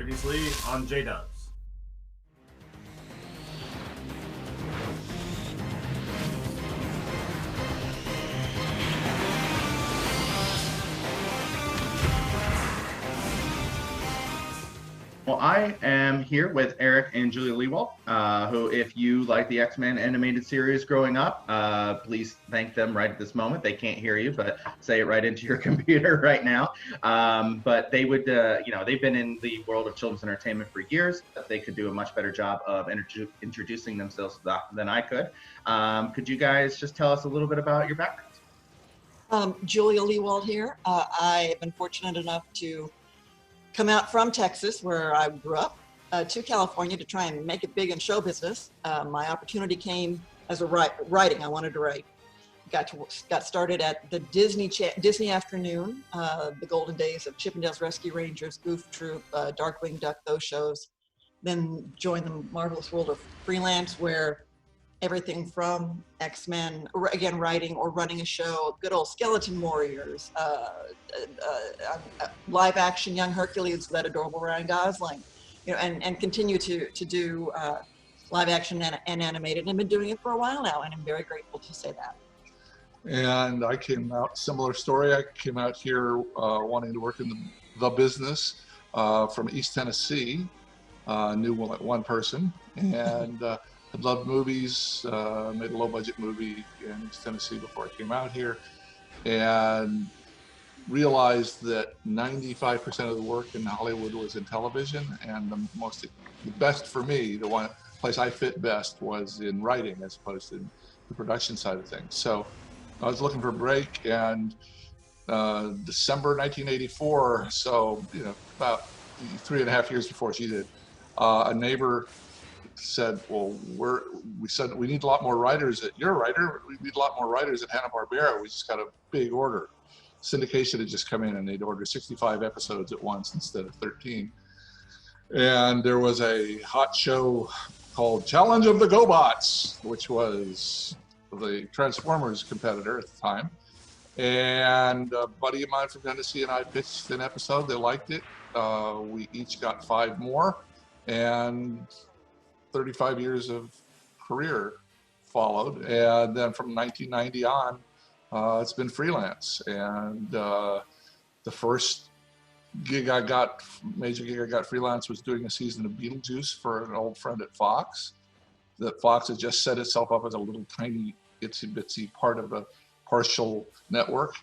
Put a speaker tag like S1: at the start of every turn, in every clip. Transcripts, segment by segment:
S1: Previously on J-Dubs.
S2: Well, I am here with Eric and Julia Lewlad, who, if you like the X-Men animated series growing up, please thank them right at this moment. They can't hear you, but say it right into your computer right now. But they would, they've been in the world of children's entertainment for years. They could do a much better job of introducing themselves than I could. Could you guys just tell us a little bit about your backgrounds?
S3: Julia Leewald here. I've been fortunate enough to come out from Texas, where I grew up, to California to try and make it big in show business. My opportunity came as a writing. I wanted to write. Got started at the Disney Afternoon, the golden days of Chippendales Rescue Rangers, Goof Troop, Darkwing Duck, those shows. Then joined the marvelous world of freelance, where everything from X-Men, again, writing or running a show, good old Skeleton Warriors, live action Young Hercules, that adorable Ryan Gosling, and continue to do live action and animated. And I've been doing it for a while now, and I'm very grateful to say that.
S4: And I came out, similar story, I came out here wanting to work in the business from East Tennessee, knew one person, and I loved movies, made a low-budget movie in East Tennessee before I came out here, and realized that 95% of the work in Hollywood was in television, and the best for me, the one place I fit best was in writing as opposed to the production side of things. So I was looking for a break, and December 1984, so about 3.5 years before she did, a neighbor said, well, we need a lot more writers at your writer. We need a lot more writers at Hanna-Barbera. We just got a big order. Syndication had just come in, and they'd ordered 65 episodes at once instead of 13. And there was a hot show called Challenge of the GoBots, which was the Transformers competitor at the time. And a buddy of mine from Tennessee and I pitched an episode. They liked it. We each got 5 more, and 35 years of career followed. And then from 1990 on, it's been freelance. And the first gig I got, major gig I got freelance, was doing a season of Beetlejuice for an old friend at Fox. That Fox had just set itself up as a little tiny itsy bitsy part of a partial network.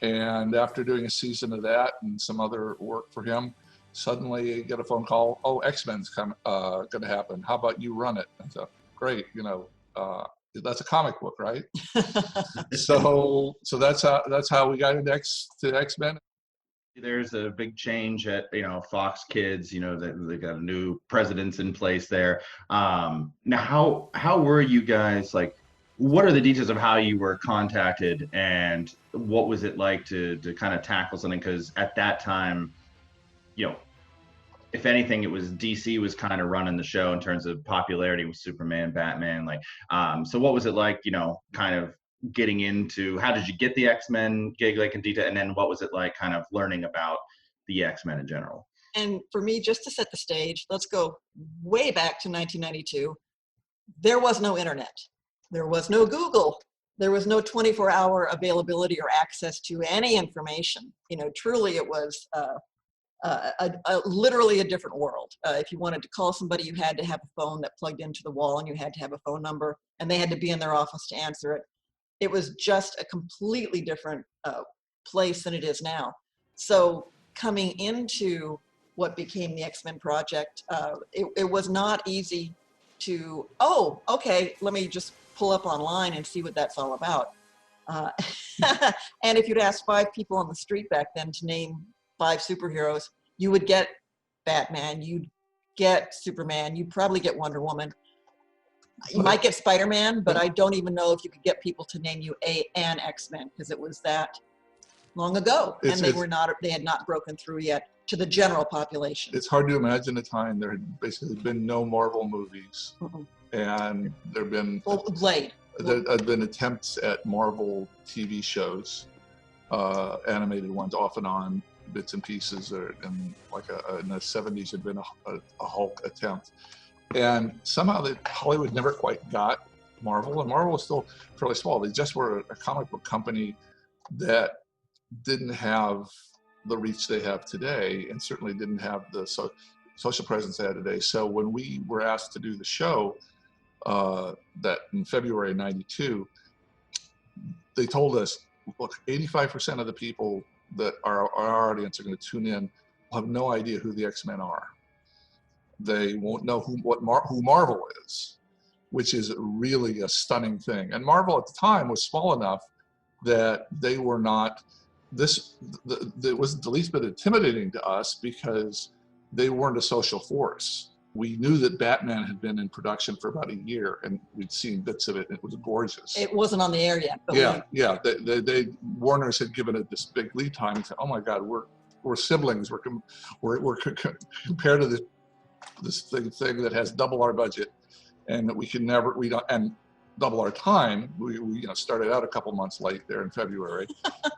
S4: And after doing a season of that and some other work for him, suddenly you get a phone call, oh, X-Men's going to happen. How about you run it? I thought, great, that's a comic book, right? so that's how we got into X-Men.
S2: There's a big change at Fox Kids. They got new presidents in place there. Now, how were you guys, like? What are the details of how you were contacted, and what was it like to kind of tackle something? Because at that time, if anything, it was DC was kind of running the show in terms of popularity with Superman, Batman. So what was it like, kind of getting into, how did you get the X-Men gig, like in detail? And then what was it like kind of learning about the X-Men in general?
S3: And for me, just to set the stage, let's go way back to 1992. There was no internet. There was no Google. There was no 24-hour availability or access to any information. Truly it was literally a different world. If you wanted to call somebody, you had to have a phone that plugged into the wall, and you had to have a phone number, and they had to be in their office to answer it. It was just a completely different place than it is now. So coming into what became the X-Men project, it was not easy to, oh, okay, let me just pull up online and see what that's all about. And if you'd ask 5 people on the street back then to name 5 superheroes, you would get Batman, you'd get Superman, you'd probably get Wonder Woman. You might get Spider-Man, but I don't even know if you could get people to name you an X-Men, because it was that long ago, and they had not broken through yet to the general population.
S4: It's hard to imagine a time there had basically been no Marvel movies. And there have been there had been attempts at Marvel TV shows, animated ones off and on, bits and pieces, in the 70s had been a Hulk attempt. And somehow Hollywood never quite got Marvel, and Marvel was still fairly small. They just were a comic book company that didn't have the reach they have today, and certainly didn't have the social presence they have today. So when we were asked to do the show, that in February of '92, they told us, look, 85% of the people that our audience are going to tune in will have no idea who the X-Men are. They won't know who Marvel is, which is really a stunning thing. And Marvel at the time was small enough that they were not, it wasn't the least bit intimidating to us because they weren't a social force. We knew that Batman had been in production for about a year, and we'd seen bits of it, and it was gorgeous.
S3: It wasn't on the air yet. But
S4: Yeah. Warner's had given it this big lead time and said, "Oh my God, we're siblings. We're compared to this thing that has double our budget, and that we don't and double our time." We started out a couple months late there in February,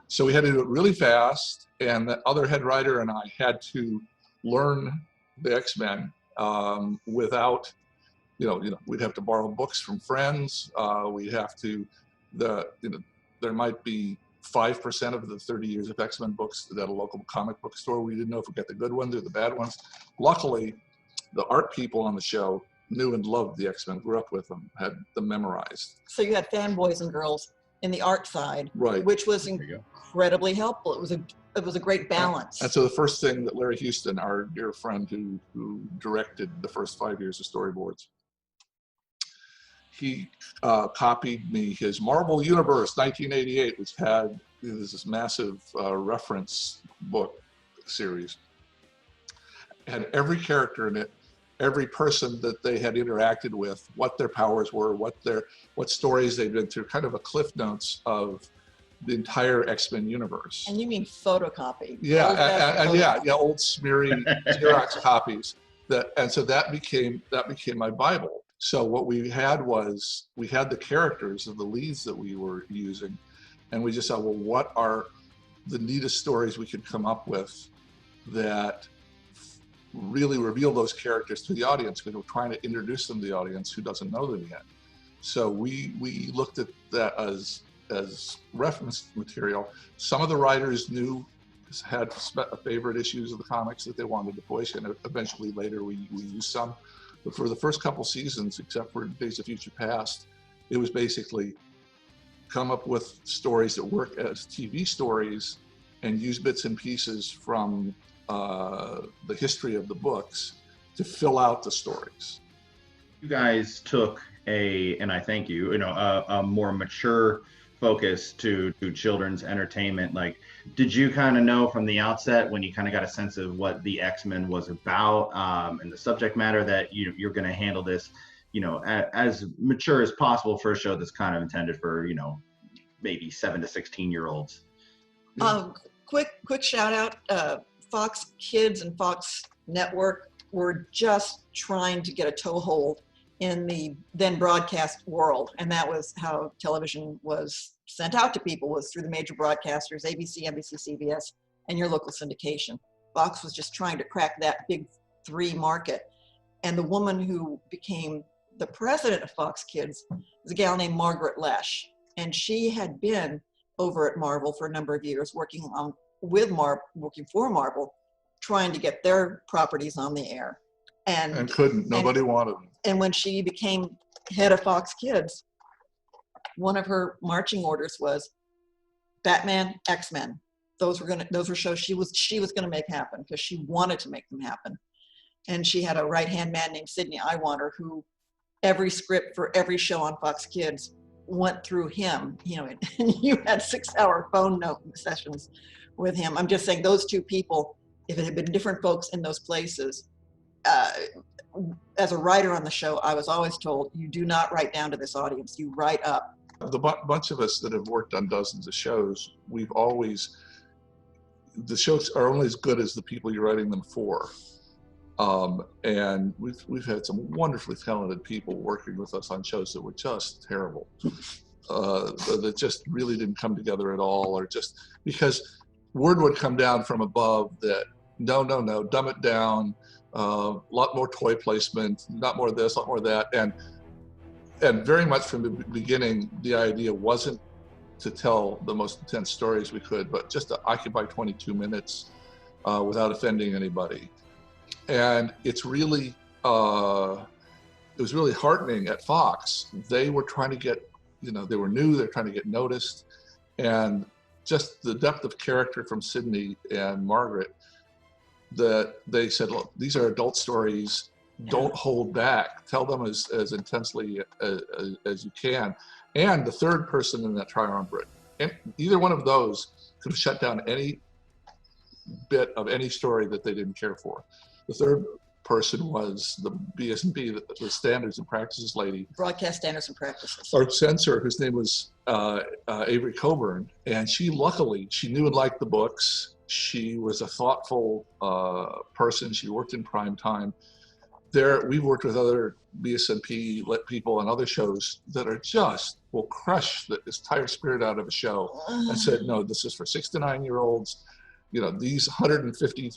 S4: so we had to do it really fast. And the other head writer and I had to learn the X-Men without, we'd have to borrow books from friends. We'd have to, there might be 5% of the 30 years of X-Men books at a local comic book store. We didn't know if we got the good ones or the bad ones. Luckily, the art people on the show knew and loved the X-Men, grew up with them, had them memorized.
S3: So you had fanboys and girls in the art side,
S4: right,
S3: which was incredibly helpful. It was a great balance.
S4: And so the first thing that Larry Houston, our dear friend who directed the first 5 years of storyboards, he copied me his Marvel Universe 1988, which had this massive reference book series. It had every character in it, every person that they had interacted with, what their powers were, what stories they'd been through, kind of a cliff notes of the entire X-Men universe.
S3: And you mean photocopy?
S4: Yeah, old smeary Xerox copies. So that became my Bible. So what we had was, we had the characters of the leads that we were using, and we just thought, well, what are the neatest stories we could come up with that really reveal those characters to the audience, because we're trying to introduce them to the audience who doesn't know them yet. So we looked at that as reference material. Some of the writers had favorite issues of the comics that they wanted to push, and eventually later we used some. But for the first couple seasons, except for Days of Future Past, it was basically come up with stories that work as TV stories and use bits and pieces from the history of the books to fill out the stories.
S2: You guys took and I thank you, a more mature focus to children's entertainment. Like, did you kind of know from the outset, when you kind of got a sense of what the X-Men was about and the subject matter, that you're going to handle this, as mature as possible for a show that's kind of intended for, maybe 7 to 16-year-olds?
S3: Quick shout out, Fox Kids and Fox Network were just trying to get a toehold in the then broadcast world, and that was how television was sent out to people, was through the major broadcasters, ABC, NBC, CBS, and your local syndication. Fox was just trying to crack that big 3 market. And the woman who became the president of Fox Kids was a gal named Margaret Loesch, and she had been over at Marvel for a number of years, working for Marvel, trying to get their properties on the air. And
S4: couldn't. Nobody wanted them. And
S3: when she became head of Fox Kids, one of her marching orders was Batman, X-Men. Those were shows she was going to make happen, because she wanted to make them happen. And she had a right-hand man named Sidney Iwanter, who every script for every show on Fox Kids went through him. And you had 6-hour phone note sessions with him. I'm just saying, those 2 people, if it had been different folks in those places, as a writer on the show, I was always told, you do not write down to this audience, you write up.
S4: The bunch of us that have worked on dozens of shows, the shows are only as good as the people you're writing them for. And we've had some wonderfully talented people working with us on shows that were just terrible, that just really didn't come together at all, or just because word would come down from above that no, dumb it down, a lot more toy placement, not more of this, a lot more of that. And very much from the beginning, the idea wasn't to tell the most intense stories we could, but just to occupy 22 minutes without offending anybody. And it's really, it was really heartening at Fox. They were trying to get, they were new, they're trying to get noticed. And just the depth of character from Sydney and Margaret, that they said, look, these are adult stories, don't hold back. Tell them as intensely as you can. And the third person in that triumvirate, and either one of those could have shut down any bit of any story that they didn't care for. The third person was the BS&P, the Standards and Practices lady.
S3: Broadcast Standards and Practices.
S4: Our censor, whose name was Avery Coburn, and she knew and liked the books. She was a thoughtful person. She worked in prime time. We've worked with other BS&P people on other shows that are will crush the entire spirit out of a show and said, no, this is for 6 to 9 year olds. These 150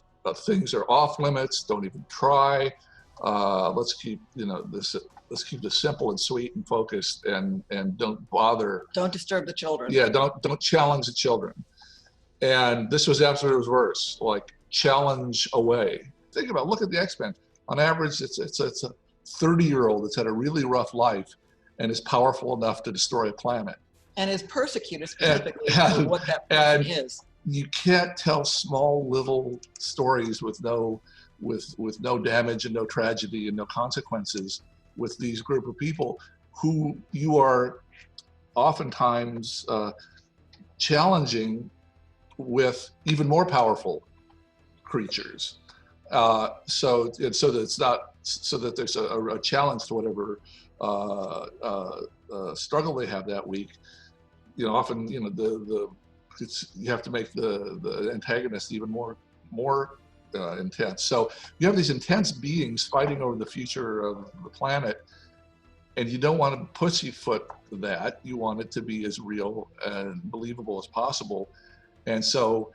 S4: things are off limits. Don't even try. Let's keep, let's keep this simple and sweet and focused, and don't bother.
S3: Don't disturb the children.
S4: Yeah, don't challenge the children. And this was absolutely worse. Like, challenge away. Look at the X-Men. On average, it's a 30-year-old that's had a really rough life and is powerful enough to destroy a planet.
S3: And is persecuted specifically for what that person is.
S4: You can't tell small little stories with no damage and no tragedy and no consequences with these group of people who you are oftentimes challenging with even more powerful creatures. So that there's a challenge to whatever struggle they have that week. Often you have to make the antagonist even more intense. So you have these intense beings fighting over the future of the planet, and you don't want to pussyfoot that. You want it to be as real and believable as possible. And so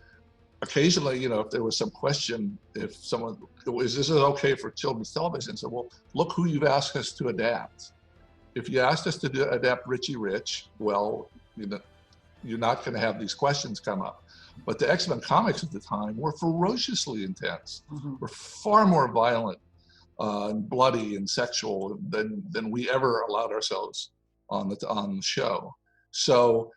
S4: occasionally, if there was some question, if someone, is this okay for children's television? So, well, look who you've asked us to adapt. If you asked us to adapt Richie Rich, well, you're not going to have these questions come up. But the X-Men comics at the time were ferociously intense, were far more violent and bloody and sexual than we ever allowed ourselves on the show. So,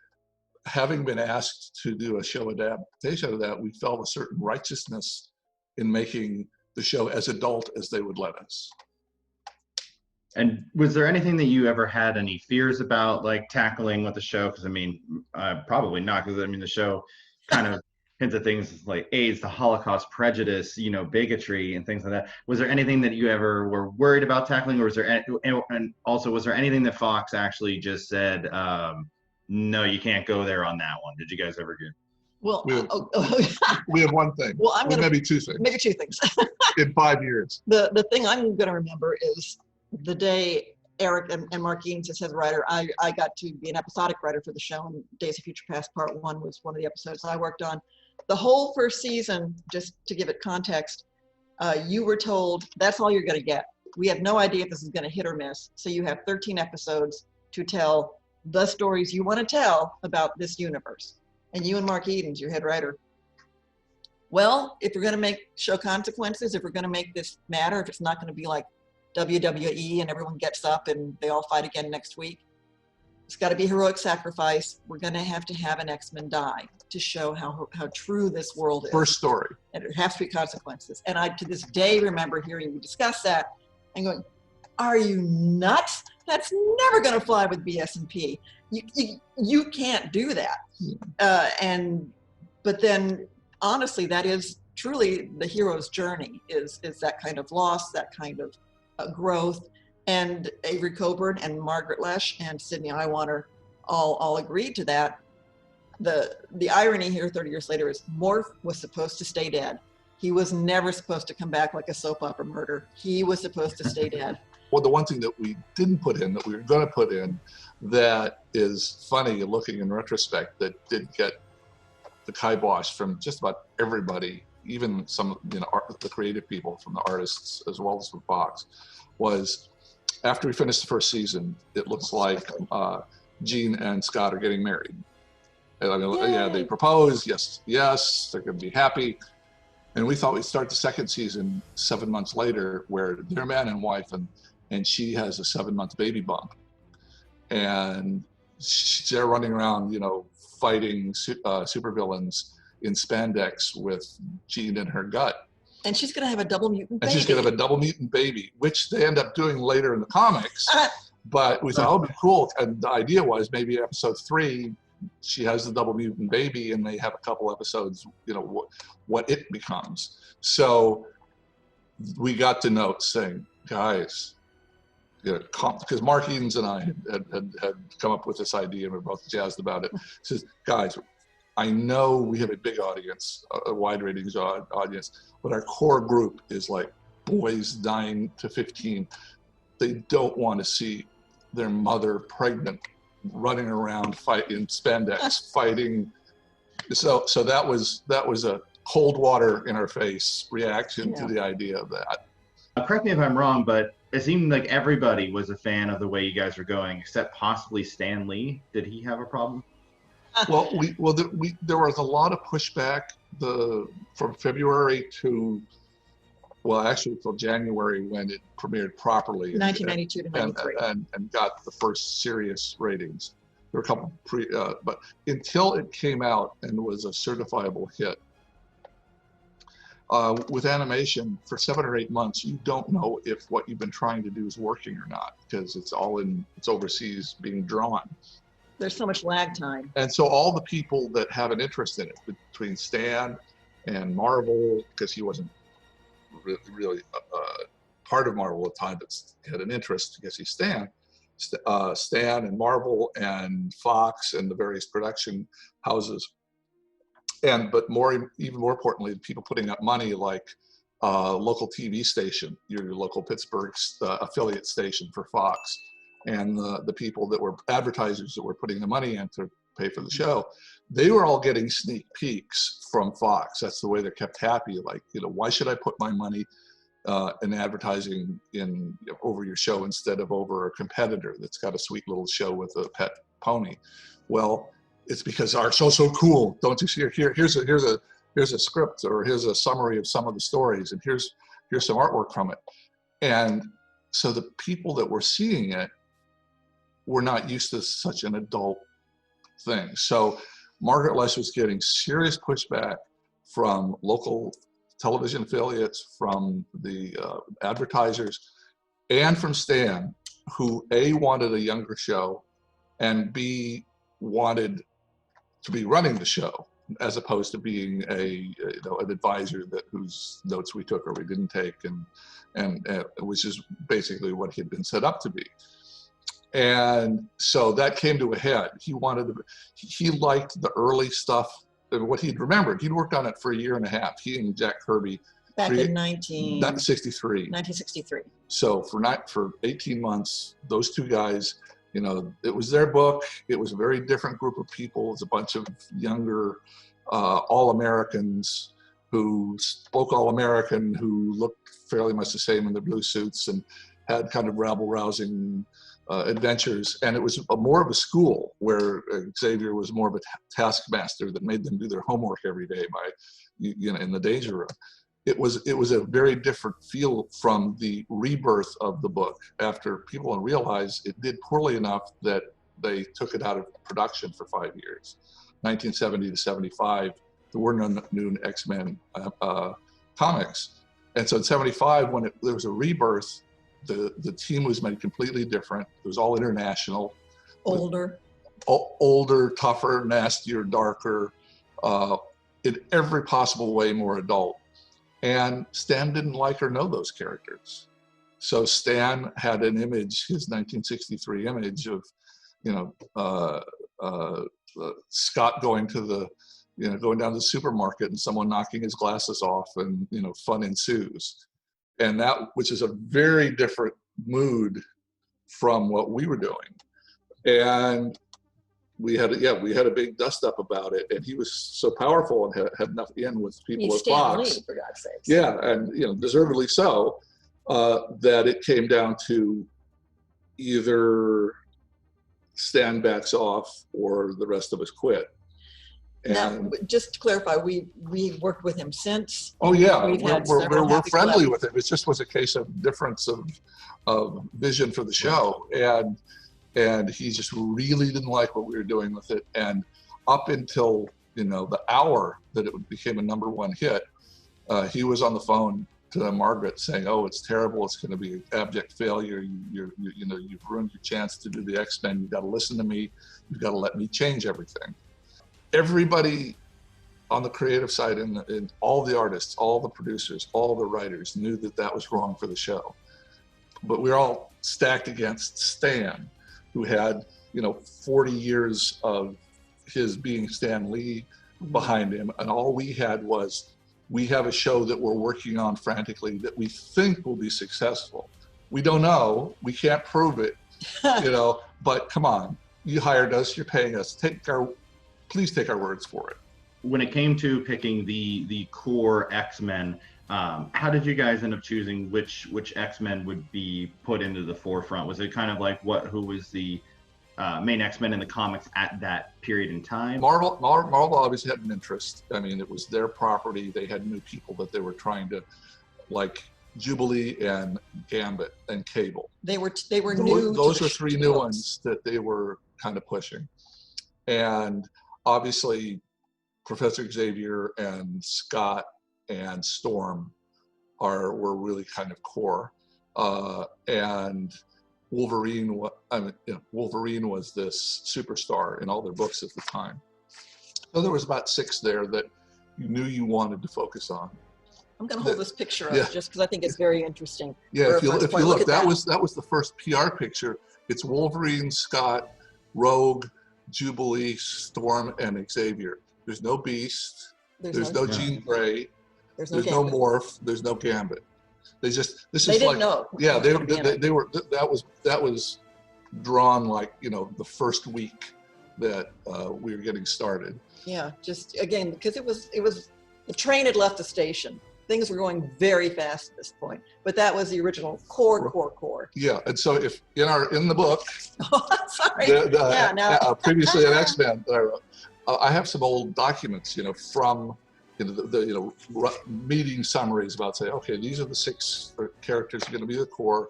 S4: having been asked to do a show adaptation of that, we felt a certain righteousness in making the show as adult as they would let us.
S2: And was there anything that you ever had any fears about, like, tackling with the show? Because probably not, because the show kind of hints at things like AIDS, the Holocaust, prejudice, bigotry, and things like that. Was there anything that you ever were worried about tackling, or was there, and also was there anything that Fox actually just said, no, you can't go there on that one? Did you guys ever get?
S3: Well,
S4: we have one thing.
S3: Well,
S4: maybe two things.
S3: Maybe two things.
S4: In 5 years.
S3: The thing I'm going to remember is the day Eric and Mark Eames, as head writer, I got to be an episodic writer for the show, and Days of Future Past Part 1 was one of the episodes I worked on. The whole first season, just to give it context, you were told that's all you're going to get. We have no idea if this is going to hit or miss. So you have 13 episodes to tell the stories you want to tell about this universe. And you and Mark Edens, your head writer, well, if we're going to show consequences, if we're going to make this matter, if it's not going to be like WWE and everyone gets up and they all fight again next week, it's got to be heroic sacrifice. We're going to have an X-Men die to show how true this world is.
S4: First story.
S3: And it has to be consequences. And I, to this day, remember hearing you discuss that and going, are you nuts? That's never going to fly with BS&P. You can't do that. But then, honestly, that is truly the hero's journey, is that kind of loss, that kind of growth. And Avery Coburn and Margaret Loesch and Sydney Iwanter all agreed to that. The irony here 30 years later is Morph was supposed to stay dead. He was never supposed to come back like a soap opera murder. He was supposed to stay dead.
S4: Well, the one thing that we didn't put in, that we were going to put in, that is funny looking in retrospect, that did get the kibosh from just about everybody, even some, you know, the creative people, from the artists as well as from Fox, was after we finished the first season, it looks like Gene and Scott are getting married. And I mean, yeah, they proposed, yes, they're gonna be happy. And we thought we'd start the second season 7 months later, where they're man and wife, and she has a 7-month baby bump. And they're running around, you know, fighting supervillains in spandex with Gene in her gut.
S3: And she's going to have a double mutant baby.
S4: And she's going to have a double mutant baby, which they end up doing later in the comics. But we thought, oh, it'd be cool. And the idea was maybe episode 3, she has the double mutant baby, and they have a couple episodes, you know, what it becomes. So we got to note saying, guys, you know, because Mark Edens and I had come up with this idea, and we're both jazzed about it. Says, guys, I know we have a big audience, a wide ratings audience, but our core group is like boys 9 to 15. They don't want to see their mother pregnant, running around in spandex, fighting. So that was a cold water in our face reaction to the idea of that.
S2: Correct me if I'm wrong, but it seemed like everybody was a fan of the way you guys were going, except possibly Stan Lee. Did he have a problem?
S4: Well, there was a lot of pushback from February to, well, actually till January, when it premiered properly.
S3: 1992 to 93.
S4: And got the first serious ratings. There were a couple but until it came out and was a certifiable hit, with animation, for 7 or 8 months, you don't know if what you've been trying to do is working or not, because it's overseas being drawn.
S3: There's so much lag time.
S4: And so all the people that have an interest in it, between Stan and Marvel, because he wasn't really part of Marvel at the time, but had an interest because he's Stan and Marvel and Fox and the various production houses. But even more importantly, the people putting up money, like local TV station, your local Pittsburgh affiliate station for Fox, and the people that were advertisers that were putting the money in to pay for the show, they were all getting sneak peeks from Fox. That's the way they're kept happy. Like, you know, why should I put my money in advertising over your show instead of over a competitor that's got a sweet little show with a pet pony? Well, it's because our show's so cool. Don't you see? Here's a script, or here's a summary of some of the stories, and here's some artwork from it. And so the people that were seeing it were not used to such an adult thing. So Margaret Loesch was getting serious pushback from local television affiliates, from the advertisers, and from Stan, who A, wanted a younger show, and B, wanted to be running the show, as opposed to being an advisor whose notes we took or we didn't take, and which is basically what he had been set up to be. And so that came to a head. He liked the early stuff, what he'd remembered. He'd worked on it for 1.5 years. He and Jack Kirby.
S3: Back in 1963.
S4: So for 18 months, those two guys, you know, it was their book. It was a very different group of people. It was a bunch of younger all-Americans who spoke all-American, who looked fairly much the same in their blue suits and had kind of rabble-rousing adventures. And it was more of a school, where Xavier was more of a taskmaster that made them do their homework every day by, you know, in the danger room. It was a very different feel from the rebirth of the book, after people realized it did poorly enough that they took it out of production for 5 years. 1970 to 75, there were no new X-Men comics. And so in 75, when there was a rebirth, the team was made completely different. It was all international.
S3: Older,
S4: tougher, nastier, darker, in every possible way more adult. And Stan didn't like or know those characters. So Stan had an image, his 1963 image of, you know, Scott going down to the supermarket and someone knocking his glasses off, and, you know, fun ensues. And that, which is a very different mood from what we were doing. And we had a big dust up about it, and he was so powerful and had enough in with people at
S3: Stan
S4: Fox.
S3: Lee, for God's sakes.
S4: Yeah, and deservedly so, that it came down to either Stan backs off or the rest of us quit.
S3: Now,
S4: And
S3: just to clarify, we worked with him since.
S4: oh yeah, we're
S3: we're
S4: friendly with him. It just was a case of difference of vision for the show, and he just really didn't like what we were doing with it. And up until the hour that it became a #1 hit, he was on the phone to Margaret saying, "Oh, it's terrible. It's going to be an abject failure. You've ruined your chance to do the X-Men. You've got to listen to me. You've got to let me change everything." Everybody on the creative side and all the artists, all the producers, all the writers knew that was wrong for the show. But we're all stacked against Stan, who had 40 years of his being Stan Lee behind him, and all we had was, we have a show that we're working on frantically that we think will be successful. We don't know, we can't prove it, but come on, you hired us, you're paying us, please take our words for it.
S2: When it came to picking the core X-Men, how did you guys end up choosing which X-Men would be put into the forefront? Was it kind of like who was the main X-Men in the comics at that period in time?
S4: Marvel obviously had an interest. I mean, it was their property. They had new people that they were trying to, like Jubilee and Gambit and Cable.
S3: They were new.
S4: Those were three new ones that they were kind of pushing. And obviously, Professor Xavier and Scott and Storm were really kind of core. And Wolverine was this superstar in all their books at the time. So there was about 6 there that you knew you wanted to focus on.
S3: I'm going to hold this picture up just because I think it's very interesting.
S4: Yeah, if you look, that was the first PR picture. It's Wolverine, Scott, Rogue, Jubilee, Storm, and Xavier. There's no Beast. There's no Jean Grey. There's no Morph. There's no Gambit. They didn't
S3: know.
S4: Yeah, they were. That was drawn like the first week that we were getting started.
S3: Yeah, just again because it was the train had left the station. Things were going very fast at this point, but that was the original core. Yeah,
S4: and so if in the book,
S3: sorry,
S4: previously an X-Men that I wrote, I have some old documents, from the meeting summaries about say, okay, these are the 6 characters who are going to be the core,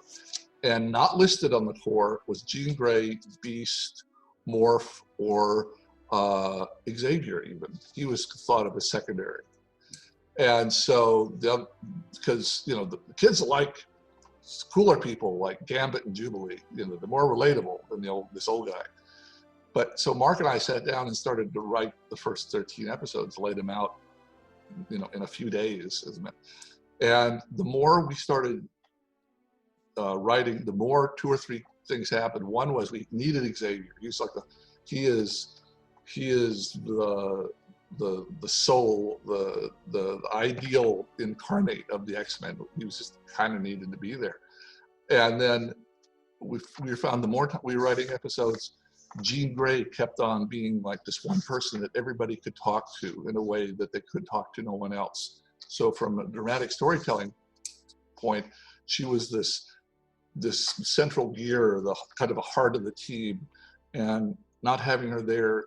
S4: and not listed on the core was Jean Grey, Beast, Morph, or Xavier. Even he was thought of as secondary. And so, because the kids like cooler people like Gambit and Jubilee, they're more relatable than this old guy. But so Mark and I sat down and started to write the first 13 episodes, laid them out, in a few days. And the more we started writing, the more 2 or 3 things happened. One was we needed Xavier. He's like he is the soul, the ideal incarnate of the X-Men. He was just kind of needed to be there. And then we found the more time we were writing episodes, Jean Grey kept on being like this one person that everybody could talk to in a way that they could talk to no one else. So from a dramatic storytelling point, she was this central gear, the kind of a heart of the team, and not having her there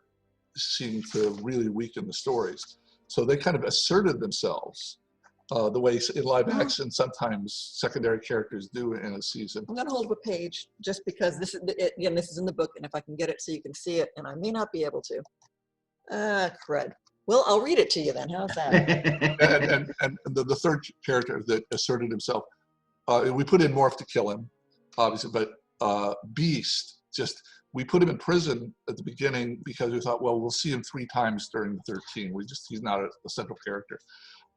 S4: seemed to really weaken the stories. So they kind of asserted themselves the way in live action sometimes secondary characters do in a season.
S3: I'm going to hold up a page just because this is in the book, and if I can get it so you can see it, and I may not be able to. Crud. Well, I'll read it to you then. How's that?
S4: and the third character that asserted himself, we put in Morph to kill him, obviously, but Beast, we put him in prison at the beginning because we thought, well, we'll see him 3 times during the 13. He's not a central character.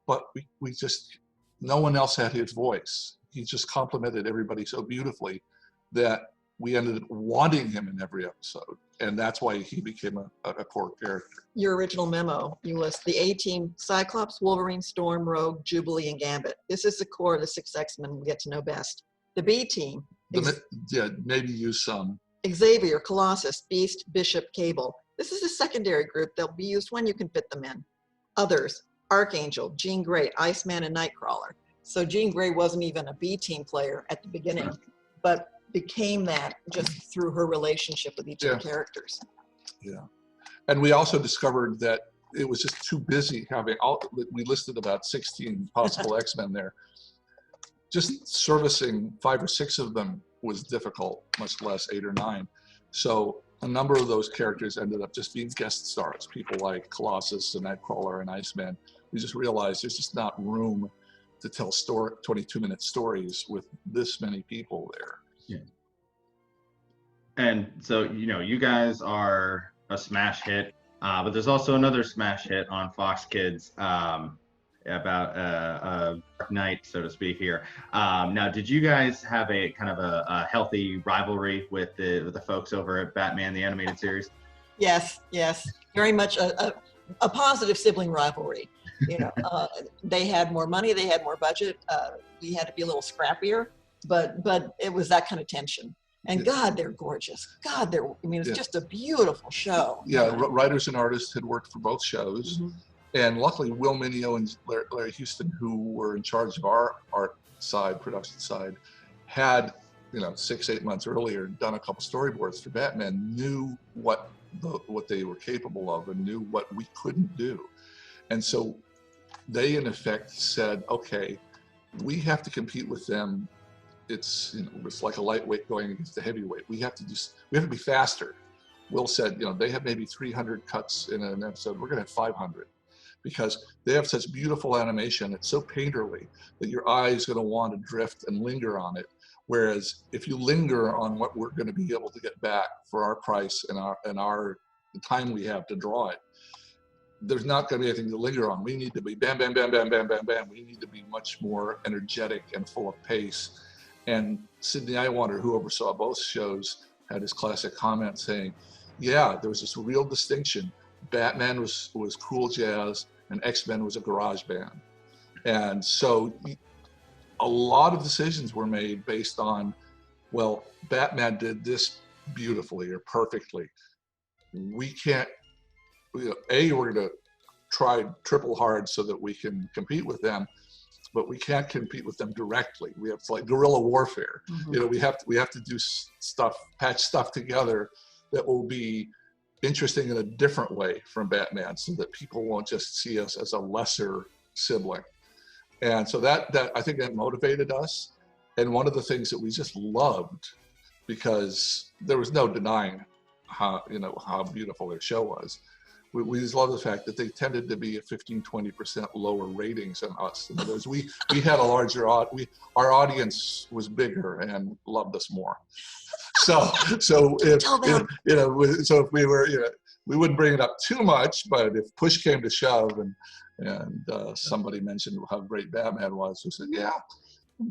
S4: But we just, no one else had his voice. He just complimented everybody so beautifully that we ended up wanting him in every episode. And that's why he became a core character.
S3: Your original memo, you list the A-Team: Cyclops, Wolverine, Storm, Rogue, Jubilee, and Gambit. This is the core of the 6 X-Men we get to know best. The B-Team.
S4: Maybe use some.
S3: Xavier, Colossus, Beast, Bishop, Cable. This is a secondary group. They'll be used when you can fit them in. Others, Archangel, Jean Grey, Iceman, and Nightcrawler. So Jean Grey wasn't even a B team player at the beginning, but became that just through her relationship with each of the characters.
S4: Yeah. And we also discovered that it was just too busy having we listed about 16 possible X-Men there. Just servicing 5 or 6 of them was difficult, much less 8 or 9. So a number of those characters ended up just being guest stars, people like Colossus and Nightcrawler and Iceman. We just realized there's just not room to tell 22-minute stories with this many people there.
S2: Yeah. And so, you guys are a smash hit, but there's also another smash hit on Fox Kids about a dark night, so to speak here. Now, did you guys have a kind of a healthy rivalry with the folks over at Batman, the animated series?
S3: Yes, very much a positive sibling rivalry. They had more money, they had more budget. We had to be a little scrappier, but it was that kind of tension. And God, they're gorgeous. God, it's just a beautiful show.
S4: Yeah, writers and artists had worked for both shows. Mm-hmm. And luckily, Will Mineo and Larry Houston, who were in charge of our art side, production side, had, 6-8 months earlier, done a couple storyboards for Batman, knew what they were capable of and knew what we couldn't do. And so they, in effect, said, okay, we have to compete with them. It's like a lightweight going against a heavyweight. We have to be faster. Will said, they have maybe 300 cuts in an episode. We're going to have 500 because they have such beautiful animation. It's so painterly that your eye is going to want to drift and linger on it. Whereas if you linger on what we're going to be able to get back for our price and the time we have to draw it, there's not going to be anything to linger on. We need to be bam, bam, bam, bam, bam, bam, bam. We need to be much more energetic and full of pace. And Sidney Iwander, who oversaw both shows, had his classic comment saying, yeah, there was this real distinction. Batman was cool jazz and X-Men was a garage band. And so a lot of decisions were made based on, well, Batman did this beautifully or perfectly. We can't, we're going to try triple hard so that we can compete with them, but we can't compete with them directly. We have to, like guerrilla warfare. Mm-hmm. We have to do stuff, patch stuff together that will be interesting in a different way from Batman, so that people won't just see us as a lesser sibling. And so that I think that motivated us. And one of the things that we just loved, because there was no denying how beautiful their show was. We just love the fact that they tended to be at 15-20% lower ratings than us. In other words, we had a larger our audience was bigger and loved us more. So if we were, we wouldn't bring it up too much, but if push came to shove and somebody mentioned how great Batman was, we said, yeah,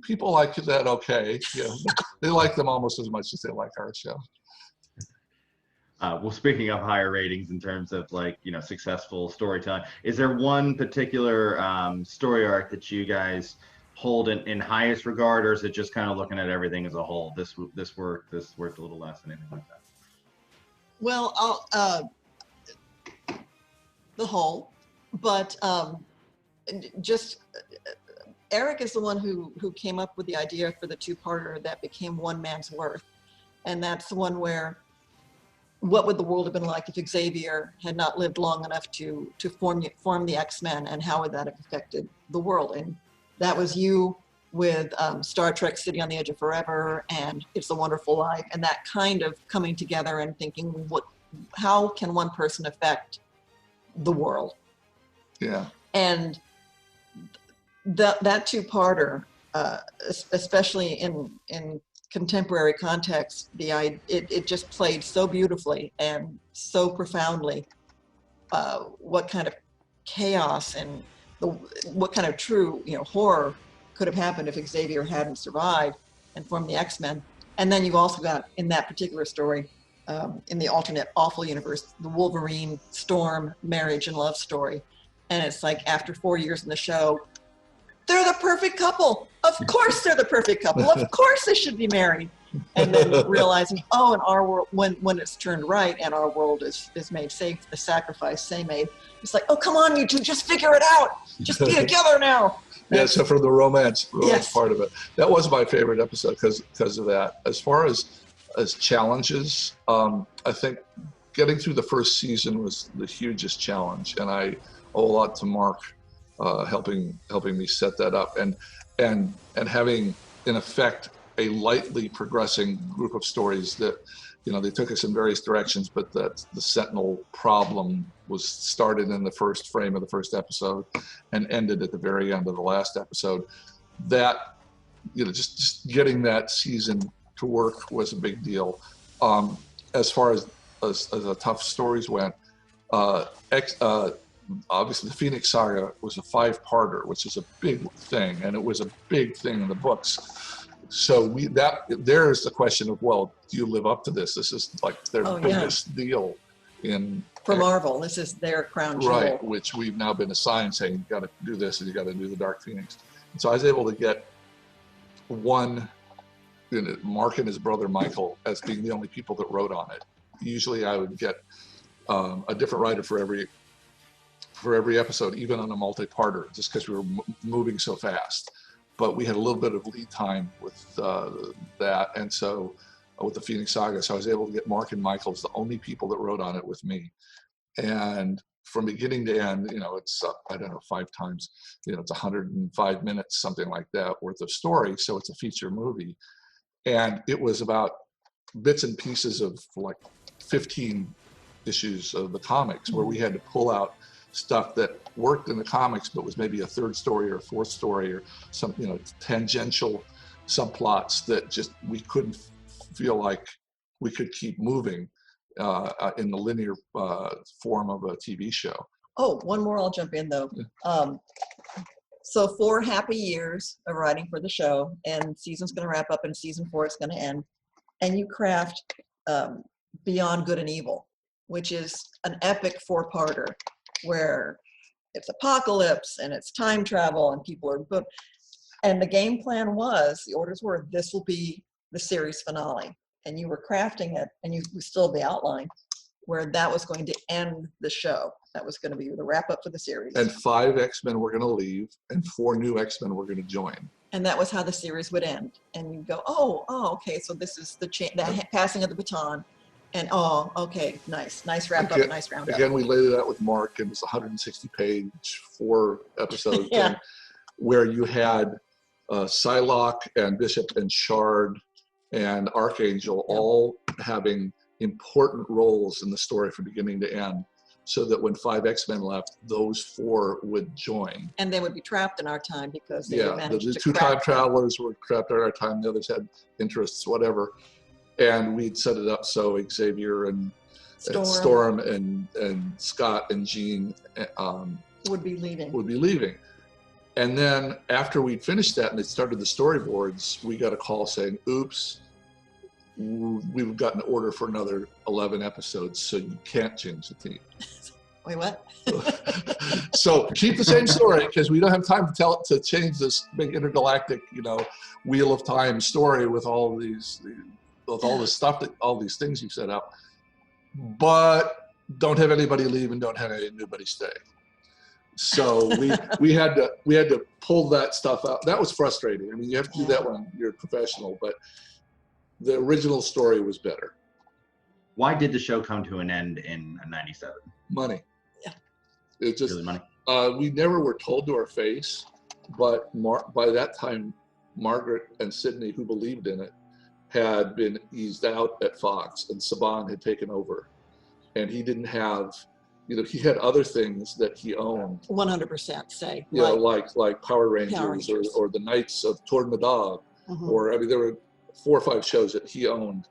S4: people like that. Okay, they like them almost as much as they like our show.
S2: Well, speaking of higher ratings in terms of successful storytelling, is there one particular story arc that you guys hold in highest regard, or is it just kind of looking at everything as a whole? This worked a little less than anything like that.
S3: Well, the whole, but Eric is the one who came up with the idea for the 2-parter that became One Man's Worth, and that's the one where what would the world have been like if Xavier had not lived long enough to form the X-Men, and how would that have affected the world? And that was you with Star Trek City on the Edge of Forever and It's a Wonderful Life, and that kind of coming together and thinking, how can one person affect the world? Yeah. And that 2-parter, especially in contemporary context, it just played so beautifully and so profoundly what kind of chaos and what kind of true horror could have happened if Xavier hadn't survived and formed the X-Men. And then you also got, in that particular story, in the alternate awful universe, the Wolverine Storm marriage and love story. And it's like, after 4 years in the show, they're the perfect couple. Of course they're the perfect couple. Of course they should be married. And then realizing, oh, in our world, when it's turned right and our world is made safe, the sacrifice they made, it's like, oh, come on, you two, just figure it out. Just be together now.
S4: Yeah, so from the romance
S3: Yes.
S4: part of it, that was my favorite episode because of that. As far as challenges, I think getting through the first season was the hugest challenge, and I owe a lot to Mark helping me set that up, and having in effect a lightly progressing group of stories that, you know, they took us in various directions, but that the Sentinel problem was started in the first frame of the first episode and ended at the very end of the last episode. That, you know, just getting that season to work was a big deal. As far as the tough stories went, obviously the Phoenix Saga was a 5-parter, which is a big thing, and it was a big thing in the books. So there's the question of, well, do you live up to this? This is like their biggest deal for
S3: Marvel. This is their crown jewel,
S4: right? Which we've now been assigned, saying you got to do this and you got to do the Dark Phoenix. And so I was able to get one, you know, Mark and his brother Michael as being the only people that wrote on it. Usually I would get a different writer for every episode, even on a multi-parter, just because we were moving so fast. But we had a little bit of lead time with that, and so with the Phoenix Saga, so I was able to get Mark and Michael as the only people that wrote on it with me. And from beginning to end, you know, it's I don't know, 5 times, you know, it's 105 minutes, something like that, worth of story. So it's a feature movie, and it was about bits and pieces of like 15 issues of the comics where we had to pull out stuff that worked in the comics but was maybe a 3rd story or 4th story or some, you know, tangential subplots that just we couldn't feel like we could keep moving in the linear form of a TV show.
S3: Oh, one more, I'll jump in though. So 4 happy years of writing for the show, and season's going to wrap up and season 4 is going to end, and you craft Beyond Good and Evil, which is an epic 4-parter where it's apocalypse and it's time travel and people are booked. And the game plan was, the orders were, this will be the series finale. And you were crafting it, and you still the outline where that was going to end the show. That was going to be the wrap up for the series.
S4: And 5 X-Men were going to leave, and 4 new X-Men were going to join.
S3: And that was how the series would end. And you go, oh, okay, so this is the passing of the baton. And oh, okay, nice wrap up, nice round up.
S4: Again, we laid it out with Mark, and it was 160-page, 4 episode
S3: yeah.
S4: thing, where you had Psylocke and Bishop and Shard and Archangel all having important roles in the story from beginning to end, so that when 5 X-Men left, those 4 would join.
S3: And they would be trapped in our time because they managed
S4: the
S3: to
S4: 2 time travelers were trapped in our time. The others had interests, whatever. And we'd set it up so Xavier and Storm and Scott and Jean
S3: would be
S4: leaving. And then after we'd finished that and they started the storyboards, we got a call saying, oops, we've gotten an order for another 11 episodes, so you can't change the team.
S3: Wait, what?
S4: So keep the same story, because we don't have time to change this big intergalactic, you know, Wheel of Time story with all these stuff, that all these things you've set up, but don't have anybody leave and don't have anybody stay. So we had to pull that stuff out. That was frustrating. I mean, you have to do that when you're a professional, but the original story was better.
S2: Why did the show come to an end in '97?
S4: Money.
S3: Yeah.
S4: It just
S2: really money.
S4: We never were told to our face, but by that time, Margaret and Sydney, who believed in it, had been eased out at Fox, and Saban had taken over, and he didn't have, you know, he had other things that he owned.
S3: 100% say.
S4: You know, like Power Rangers. Or the Knights of Tornadab, or I mean, there were 4 or 5 shows that he owned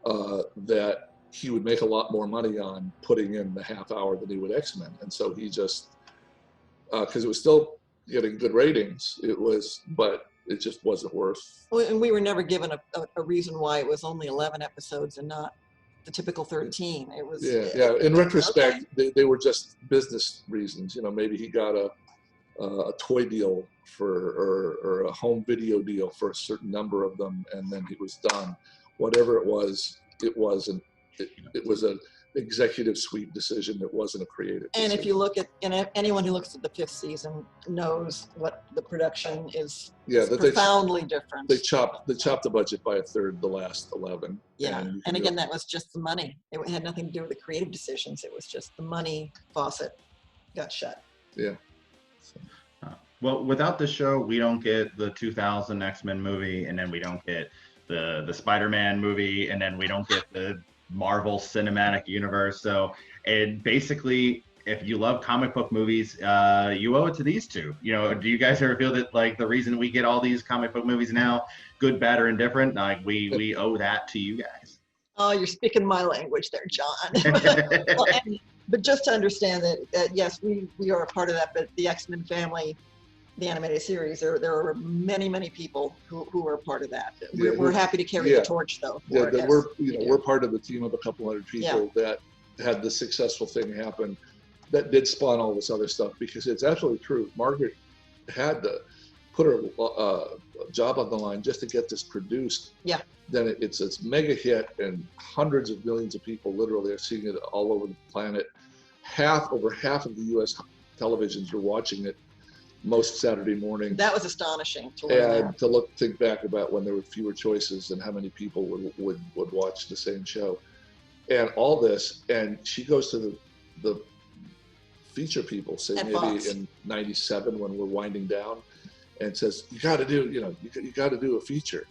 S4: that he would make a lot more money on putting in the half hour than he would X-Men, and so he just because it was still getting good ratings, but it just wasn't worth.
S3: Well, and we were never given a reason why it was only 11 episodes and not the typical 13. It was.
S4: Yeah. In retrospect, they were just business reasons. You know, maybe he got a toy deal or a home video deal for a certain number of them, and then he was done. whatever it was an executive suite decision. It wasn't a creative decision.
S3: And if you look at, and anyone who looks at the 5th season knows what the production is, profoundly different.
S4: They chopped the budget by a third the last 11.
S3: Yeah, and again, that was just the money. It had nothing to do with the creative decisions. It was just the money faucet got shut.
S4: Yeah.
S2: Well, without the show, we don't get the 2000 X-Men movie, and then we don't get the Spider-Man movie, and then we don't get the Marvel Cinematic Universe. So, and basically, if you love comic book movies, you owe it to these two. You know, do you guys ever feel that like the reason we get all these comic book movies now, good, bad, or indifferent, like we owe that to you guys?
S3: Oh, you're speaking my language there, John. But just to understand that yes, we are a part of that, but the X-Men family, the animated series, there are many, many people who are a part of that. We're happy to carry the torch, though.
S4: We're part of the team of a couple hundred people that had this successful thing happen that did spawn all this other stuff, because it's absolutely true. Margaret had to put her job on the line just to get this produced.
S3: Yeah.
S4: Then it's a mega hit, and hundreds of millions of people literally are seeing it all over the planet. Over half of the U.S. televisions are watching it most Saturday morning.
S3: That was astonishing to learn.
S4: And to think back about when there were fewer choices and how many people would watch the same show, and all this. And she goes to the feature people, say maybe
S3: Fox.
S4: in '97 when we're winding down, and says, you got to do a feature.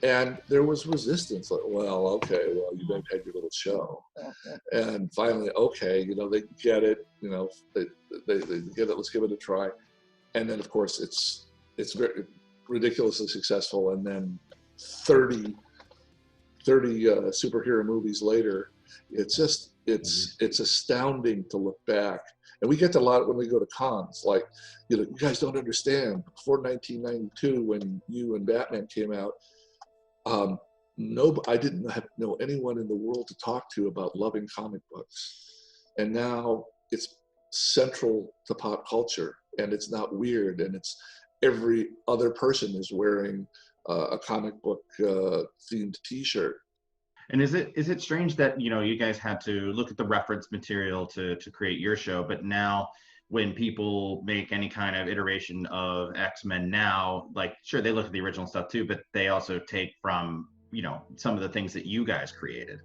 S4: And there was resistance, like, well, okay, well, you guys had your little show. And finally, okay, they get it, they get it, let's give it a try. And then, of course, it's very ridiculously successful. And then 30 superhero movies later, it's astounding to look back. And we get a lot when we go to cons, like, you guys don't understand. Before 1992, when you and Batman came out, I didn't know anyone in the world to talk to about loving comic books. And now it's central to pop culture, and it's not weird, and it's every other person is wearing a comic book themed t-shirt.
S2: And is it strange that you guys had to look at the reference material to create your show, but now when people make any kind of iteration of X-Men now, like, sure, they look at the original stuff too, but they also take from some of the things that you guys created?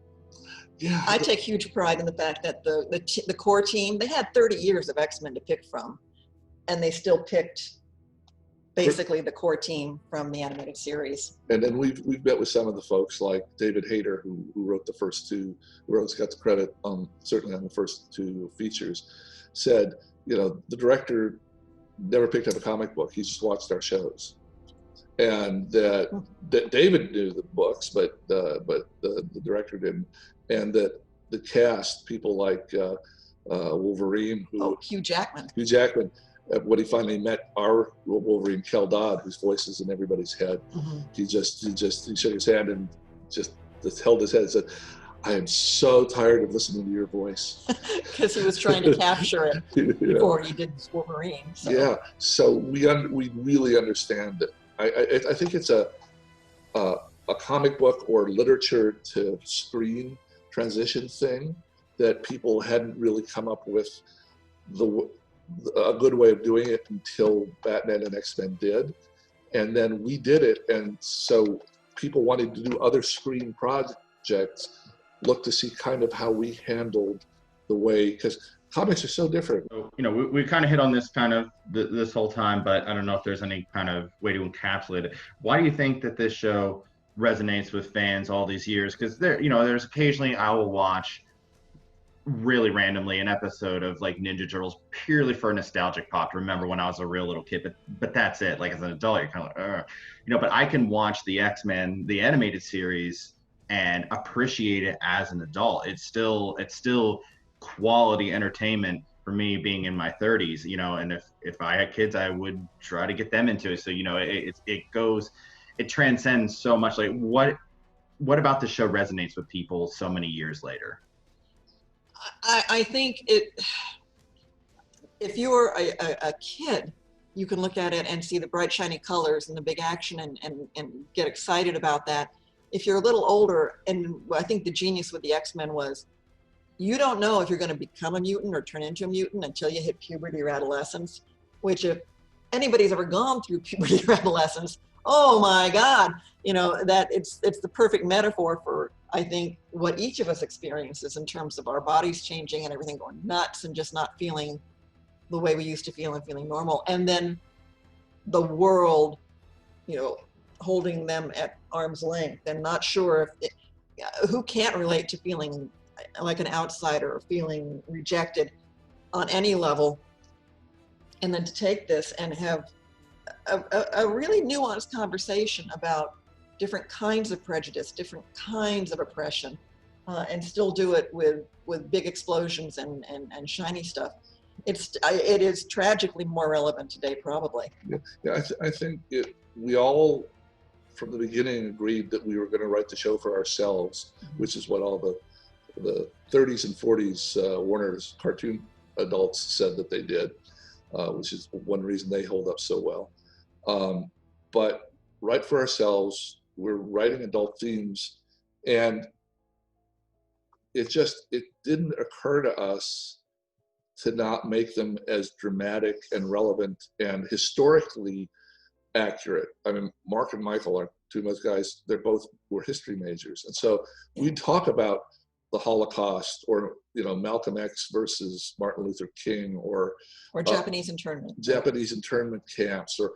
S4: Yeah,
S3: I take huge pride in the fact that the core team, they had 30 years of X-Men to pick from, and they still picked basically the core team from the animated series.
S4: And then we've met with some of the folks like David Hayter, who wrote the first two, got the credit certainly on the first two features, said, the director never picked up a comic book. He just watched our shows. And that David knew the books, but the director didn't. And that the cast, people like Wolverine,
S3: Hugh Jackman,
S4: when he finally met our Wolverine, Kel Dodd, whose voice is in everybody's head, he shook his hand and just held his head and said, I am so tired of listening to your voice.
S3: Because he was trying to capture it before he did Wolverine. So.
S4: Yeah, so we really understand it. I think it's a comic book or literature to screen transition thing that people hadn't really come up with a good way of doing it until Batman and X-Men did. And then we did it, and so people wanted to do other screen projects, look to see kind of how we handled the way, because comics are so different.
S2: So, we kind of hit on this this whole time, but I don't know if there's any kind of way to encapsulate it. Why do you think that this show resonates with fans all these years? Because there's occasionally I will watch really randomly an episode of like Ninja Turtles purely for a nostalgic pop to remember when I was a real little kid, but that's it. Like as an adult, you're kind of like, but I can watch the X-Men, the animated series, and appreciate it as an adult. It's still quality entertainment for me, being in my 30s, and if I had kids, I would try to get them into it. So it transcends so much. Like what about the show resonates with people so many years later?
S3: I think if you're a kid, you can look at it and see the bright shiny colors and the big action and get excited about that. if you're a little older, and I think the genius with the X-Men was, you don't know if you're going to become a mutant or turn into a mutant until you hit puberty or adolescence, which if anybody's ever gone through puberty or adolescence, oh my God, that it's the perfect metaphor for, I think, what each of us experiences in terms of our bodies changing and everything going nuts and just not feeling the way we used to feel and feeling normal. And then the world, holding them at arm's length and not sure who can't relate to feeling like an outsider or feeling rejected on any level. And then to take this and have a really nuanced conversation about different kinds of prejudice, different kinds of oppression, and still do it with big explosions and shiny stuff. It is tragically more relevant today, probably.
S4: Yeah, I think we all, from the beginning, agreed that we were going to write the show for ourselves, which is what all the 30s and 40s Warner's cartoon adults said that they did, which is one reason they hold up so well. But write for ourselves, we're writing adult themes, and it didn't occur to us to not make them as dramatic and relevant and historically accurate. I mean, Mark and Michael are two of those guys, were history majors. And so we talk about the Holocaust or, Malcolm X versus Martin Luther King or
S3: Japanese internment.
S4: Japanese internment camps, or,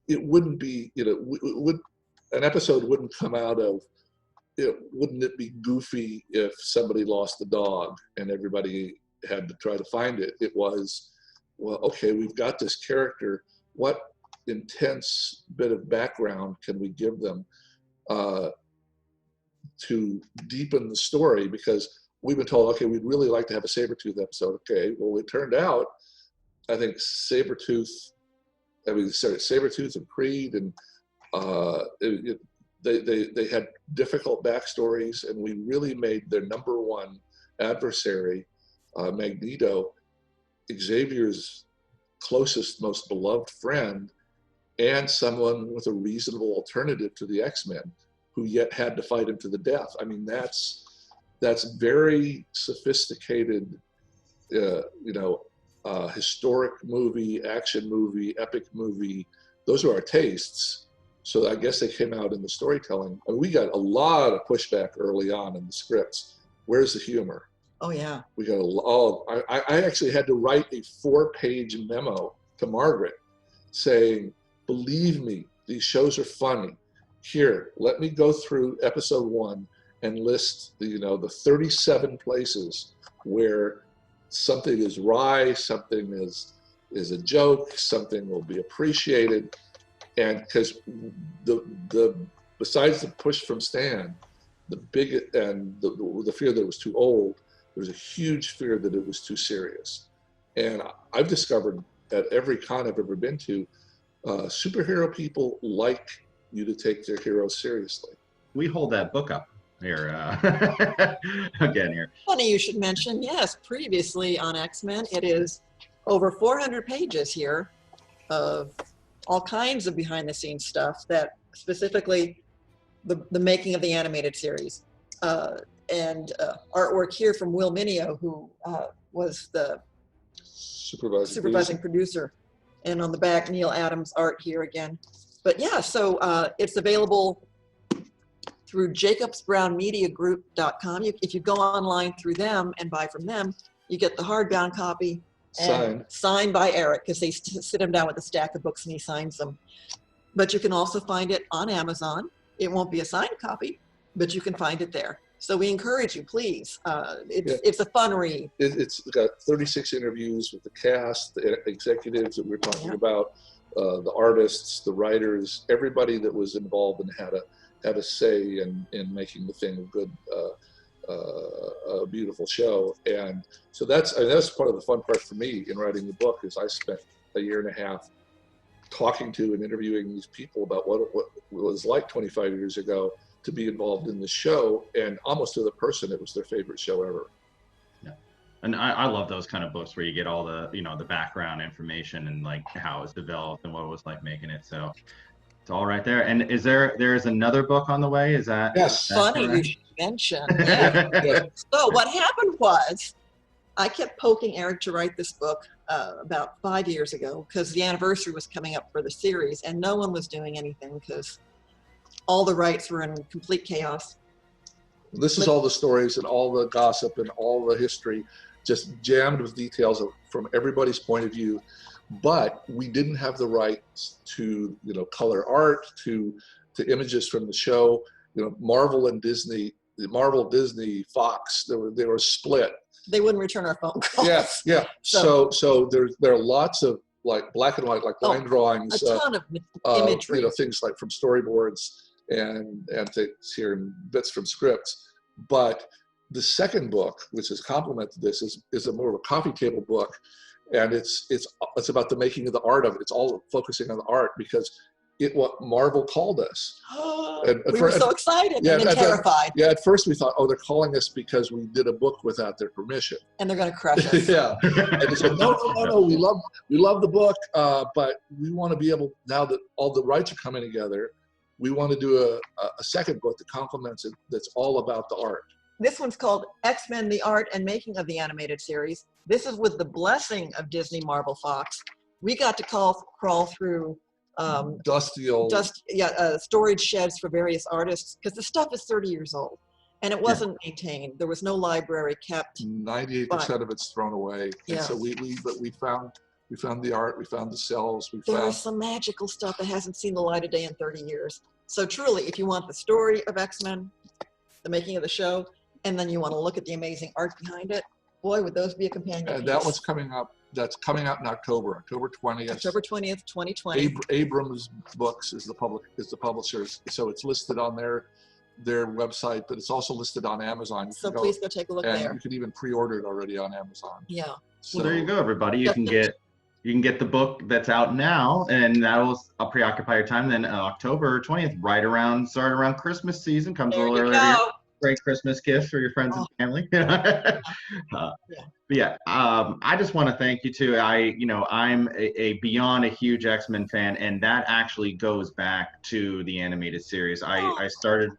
S4: it wouldn't be, an episode wouldn't come out of, wouldn't it be goofy if somebody lost a dog and everybody had to try to find it? It was, well, okay, we've got this character. What intense bit of background can we give them to deepen the story? Because we've been told, okay, we'd really like to have a Sabretooth episode. Okay, well, it turned out, I think Sabretooth and Creed, and they had difficult backstories, and we really made their number one adversary, Magneto, Xavier's closest, most beloved friend, and someone with a reasonable alternative to the X-Men, who yet had to fight him to the death. I mean, that's very sophisticated, historic movie, action movie, epic movie. Those are our tastes. So I guess they came out in the storytelling. And we got a lot of pushback early on in the scripts. Where's the humor?
S3: Oh yeah.
S4: We got I actually had to write a 4-page memo to Margaret saying, believe me, these shows are funny. Here, let me go through episode 1 and list the 37 places where something is wry, something is a joke, something will be appreciated. And because besides the push from Stan, the fear that it was too old, there was a huge fear that it was too serious. And I've discovered at every con I've ever been to, superhero people like you to take their heroes seriously.
S2: We hold that book up here again here.
S3: Funny you should mention, yes, previously on X-Men, it is over 400 pages here of all kinds of behind the scenes stuff, that specifically the making of the animated series, and artwork here from Will Mineo, who was the supervising producer. And on the back, Neil Adams' art here again. But yeah, so it's available through jacobsbrownmediagroup.com. If you go online through them and buy from them, you get the hardbound copy signed by Eric, because they sit him down with a stack of books and he signs them. But you can also find it on Amazon. It won't be a signed copy, but you can find it there. So we encourage you, please. It's a fun read.
S4: It's got 36 interviews with the cast, the executives that we're talking about, the artists, the writers, everybody that was involved and had a say in making the thing a good, a beautiful show. And so that's part of the fun part for me in writing the book, is I spent a year and a half talking to and interviewing these people about what it was like 25 years ago to be involved in the show, and almost to the person, it was their favorite show ever.
S2: Yeah, and I love those kind of books where you get all the the background information and like how it's developed and what it was like making it. So It's all right there. And there's another book on the way? Is that?
S4: Yes.
S3: Funny you should mention. Yeah.
S4: Yes.
S3: So what happened was, I kept poking Eric to write this book about 5 years ago because the anniversary was coming up for the series, and no one was doing anything because all the rights were in complete chaos.
S4: This is all the stories and all the gossip and all the history, just jammed with details from everybody's point of view. But we didn't have the rights to, color art, to images from the show. Marvel and Disney, Disney, Fox, they were split.
S3: They wouldn't return our phone calls.
S4: Yeah. So there are lots of like black and white, like line drawings,
S3: a ton of imagery,
S4: things like from storyboards and things here and bits from scripts. But the second book, which is complement to this, is a more of a coffee table book, and it's about the making of the art of it. It's all focusing on the art because what Marvel called us. And
S3: we were so excited and then terrified.
S4: At first we thought, they're calling us because we did a book without their permission.
S3: And they're going to crush us.
S4: Yeah. And they said, no, we love the book, but we want to be able, now that all the rights are coming together, we want to do a second book that complements it, that's all about the art.
S3: This one's called XMen, the Art and Making of the Animated Series. This is with the blessing of Disney, Marvel, Fox. We got to crawl through storage sheds for various artists because the stuff is 30 years old and it wasn't maintained. There was no library kept.
S4: 98% of it's thrown away.
S3: Yeah.
S4: And so we found the art, we found the cells,
S3: There's some magical stuff that hasn't seen the light of day in 30 years. So truly, if you want the story of X-Men, the making of the show, and then you want to look at the amazing art behind it, boy, would those be a companion piece.
S4: That one's coming up. That's coming out in October 20th.
S3: October 20th, 2020.
S4: Abrams Books is the publisher, so it's listed on their website, but it's also listed on Amazon.
S3: So please go take a look there.
S4: You can even pre-order it already on Amazon.
S3: Yeah.
S2: So well, there you go, everybody. You can get the book that's out now, and that will preoccupy your time. Then October 20th, start around Christmas season, comes a little earlier. Great Christmas gift for your friends and family. I just want to thank you too. I'm beyond a huge X-Men fan, and that actually goes back to the animated series. I started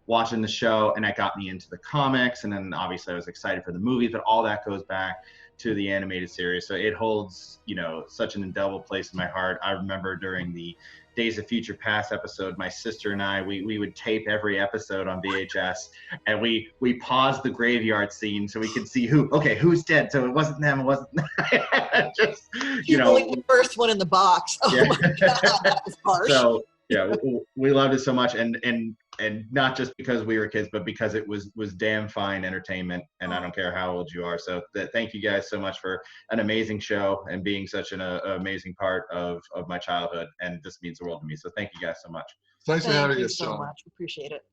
S2: watching the show, and it got me into the comics, and then obviously I was excited for the movies, but all that goes back to the animated series. So it holds, such an indelible place in my heart. I remember during the Days of Future Past episode, my sister and I, we would tape every episode on VHS, and we paused the graveyard scene so we could see who's dead. So it wasn't them, it wasn't just,
S3: the first one in the box. Oh my God, that was harsh.
S2: So yeah, we loved it so much, and not just because we were kids, but because it was damn fine entertainment, and I don't care how old you are. So thank you guys so much for an amazing show and being such an amazing part of my childhood, and this means the world to me. So thank you guys so much.
S4: Thanks for having us,
S3: Thank you so much. Appreciate it.